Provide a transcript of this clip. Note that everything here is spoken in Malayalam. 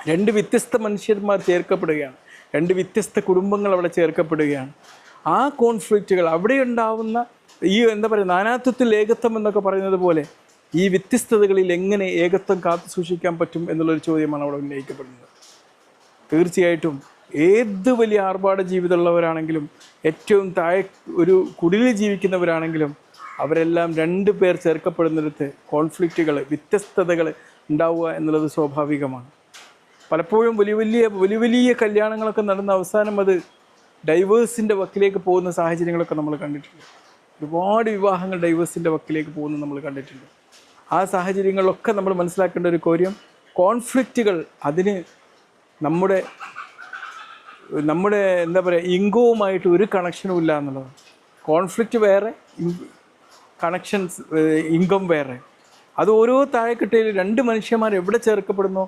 രണ്ട് വ്യത്യസ്ത മനുഷ്യന്മാർ ചേർക്കപ്പെടുകയാണ്, രണ്ട് വ്യത്യസ്ത കുടുംബങ്ങൾ അവിടെ ചേർക്കപ്പെടുകയാണ്. ആ കോൺഫ്ലിക്റ്റുകൾ അവിടെ ഉണ്ടാവുന്ന ഈ എന്താ പറയുക, നാനാത്വത്തിൽ ഏകത്വം എന്നൊക്കെ പറയുന്നത് പോലെ ഈ വ്യത്യസ്തതകളിൽ എങ്ങനെ ഏകത്വം കാത്തു സൂക്ഷിക്കാൻ പറ്റും എന്നുള്ളൊരു ചോദ്യമാണ് അവിടെ ഉന്നയിക്കപ്പെടുന്നത്. തീർച്ചയായിട്ടും ഏത് വലിയ ആർഭാട ജീവിതമുള്ളവരാണെങ്കിലും ഏറ്റവും താഴെ ഒരു കുടിലിൽ ജീവിക്കുന്നവരാണെങ്കിലും അവരെല്ലാം രണ്ട് പേർ ചേർക്കപ്പെടുന്നിടത്ത് കോൺഫ്ലിക്റ്റുകൾ, വ്യത്യസ്തതകൾ ഉണ്ടാവുക എന്നുള്ളത് സ്വാഭാവികമാണ്. പലപ്പോഴും വലിയ വലിയ കല്യാണങ്ങളൊക്കെ നടന്ന അവസാനം അത് ഡൈവേഴ്സിൻ്റെ വക്കിലേക്ക് പോകുന്ന സാഹചര്യങ്ങളൊക്കെ നമ്മൾ കണ്ടിട്ടുണ്ട്. ഒരുപാട് വിവാഹങ്ങൾ ഡൈവേഴ്സിൻ്റെ വക്കിലേക്ക് പോകുന്നത് നമ്മൾ കണ്ടിട്ടുണ്ട്. ആ സാഹചര്യങ്ങളിലൊക്കെ നമ്മൾ മനസ്സിലാക്കേണ്ട ഒരു കാര്യം, കോൺഫ്ലിക്റ്റുകൾ അതിന് നമ്മുടെ എന്താ പറയുക, ഇൻകവുമായിട്ട് ഒരു കണക്ഷനും ഇല്ല എന്നുള്ളതാണ്. കോൺഫ്ലിക്റ്റ് വേറെ, കണക്ഷൻസ് ഇൻകം വേറെ. അത് ഓരോ താഴെക്കിട്ടയിൽ രണ്ട് മനുഷ്യന്മാർ എവിടെ ചേർക്കപ്പെടുന്നോ